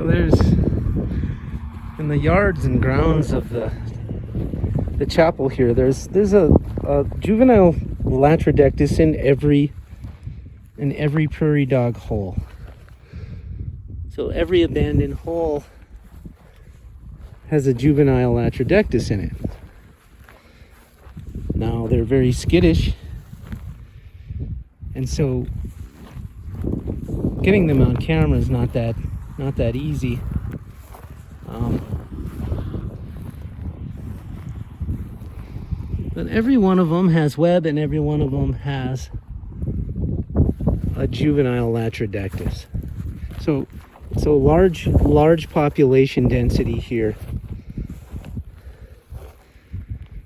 So there's, in the yards and grounds of the chapel here, there's a juvenile Latrodectus in every prairie dog hole. So every abandoned hole has a juvenile Latrodectus in it. Now they're very skittish, and so getting them on camera is not that easy. But every one of them has web, and every one of them has a juvenile Latrodectus. So large population density here.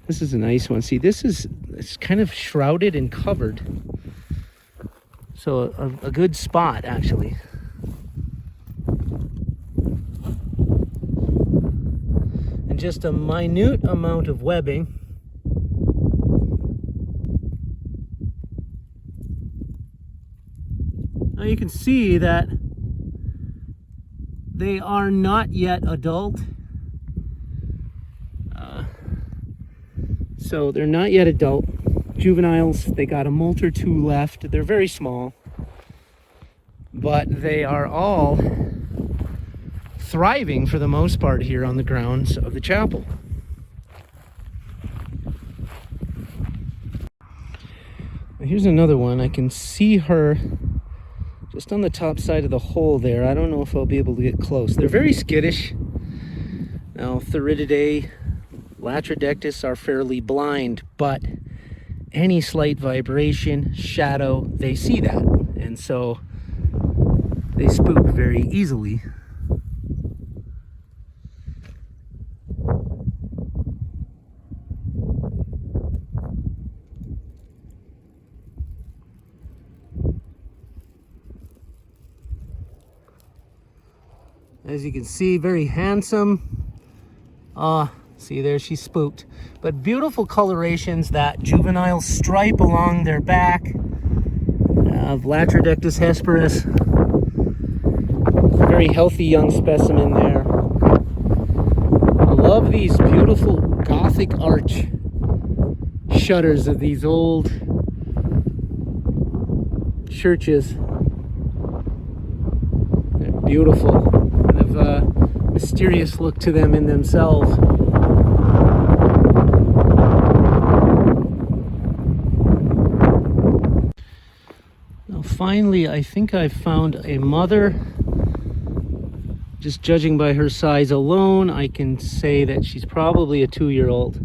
This is a nice one. See, it's kind of shrouded and covered. So a good spot, actually. And just a minute amount of webbing. Now you can see that they are not yet adult. So they're not yet adult. Juveniles, they got a molt or two left. They're very small, but they are all thriving for the most part here on the grounds of the chapel. Here's another one. I can see her just on the top side of the hole there. I don't know if I'll be able to get close. They're very skittish. Now, Theridiidae, Latrodectus are fairly blind, but any slight vibration, shadow, they see that. And so they spook very easily. As you can see, very handsome. See there, she's spooked. But beautiful colorations, that juvenile stripe along their back of Latrodectus hesperus. Very healthy young specimen there. I love these beautiful Gothic arch shutters of these old churches. They're beautiful. Kind of a mysterious look to them in themselves. Now finally, I think I've found a mother. Just judging by her size alone, I can say that she's probably a 2-year-old.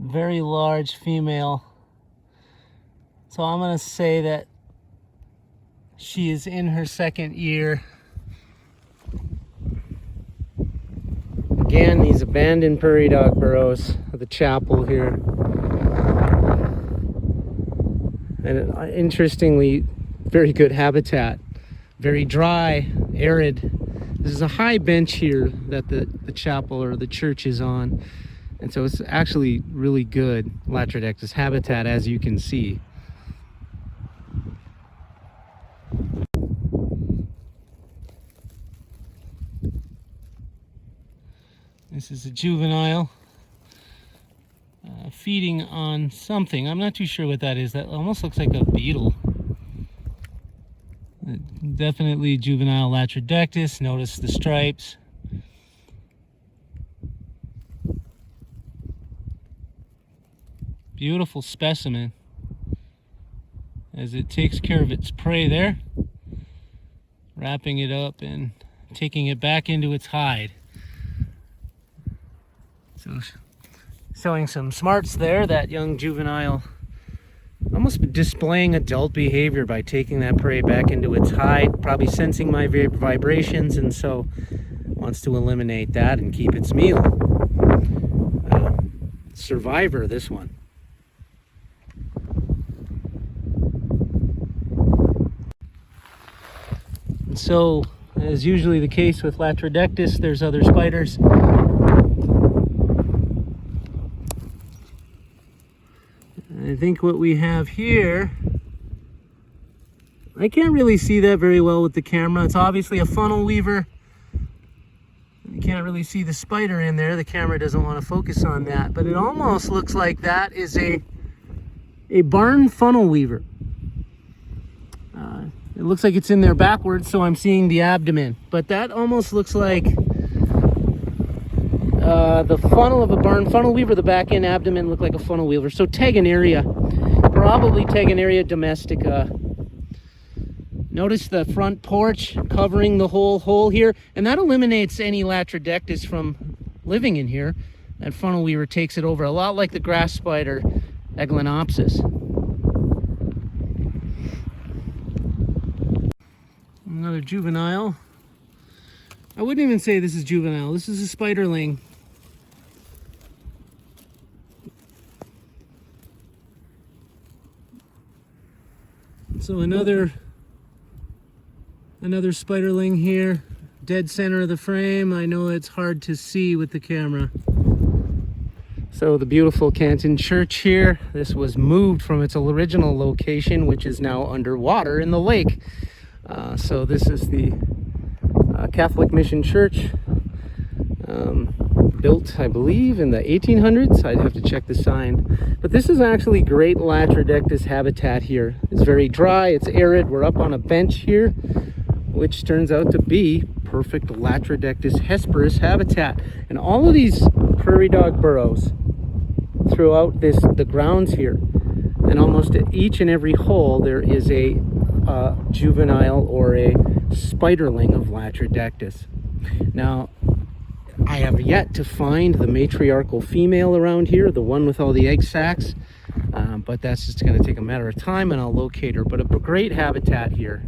Very large female. So I'm going to say that she is in her 2nd year. Again, these abandoned prairie dog burrows of the chapel here. And interestingly, very good habitat. Very dry, arid. This is a high bench here that the chapel or the church is on. And so it's actually really good Latrodectus habitat, as you can see. This is a juvenile feeding on something. I'm not too sure what that is. That almost looks like a beetle. Definitely juvenile Latrodectus. Notice the stripes. Beautiful specimen as it takes care of its prey there, wrapping it up and taking it back into its hide. So showing some smarts there, that young juvenile almost displaying adult behavior by taking that prey back into its hide, probably sensing my vibrations, and so wants to eliminate that and keep its meal. Survivor, this one. And so, as usually the case with Latrodectus, there's other spiders. I think what we have here, I can't really see that very well with the camera. It's obviously a funnel weaver. You can't really see the spider in there. The camera doesn't want to focus on that, but it almost looks like that is a barn funnel weaver. It looks like it's in there backwards, so I'm seeing the abdomen, but that almost looks like the funnel of a barn funnel weaver. The back end abdomen look like a funnel weaver. So Tegenaria, probably Tegenaria domestica. Notice the front porch covering the whole hole here, and that eliminates any Latrodectus from living in here. That funnel weaver takes it over, a lot like the grass spider Eglanopsis. Another juvenile. I wouldn't even say this is juvenile. This is a spiderling. So another spiderling here, dead center of the frame. I know it's hard to see with the camera. So the beautiful Canton Church here, this was moved from its original location, which is now underwater in the lake. So this is the Catholic Mission Church, built, I believe, in the 1800s. I'd have to check the sign. But this is actually great Latrodectus habitat here. It's very dry, it's arid. We're up on a bench here, which turns out to be perfect Latrodectus hesperus habitat. And all of these prairie dog burrows throughout the grounds here, and almost at each and every hole there is a juvenile or a spiderling of Latrodectus. Now, I have yet to find the matriarchal female around here, the one with all the egg sacs, but that's just going to take a matter of time, and I'll locate her. But a great habitat here.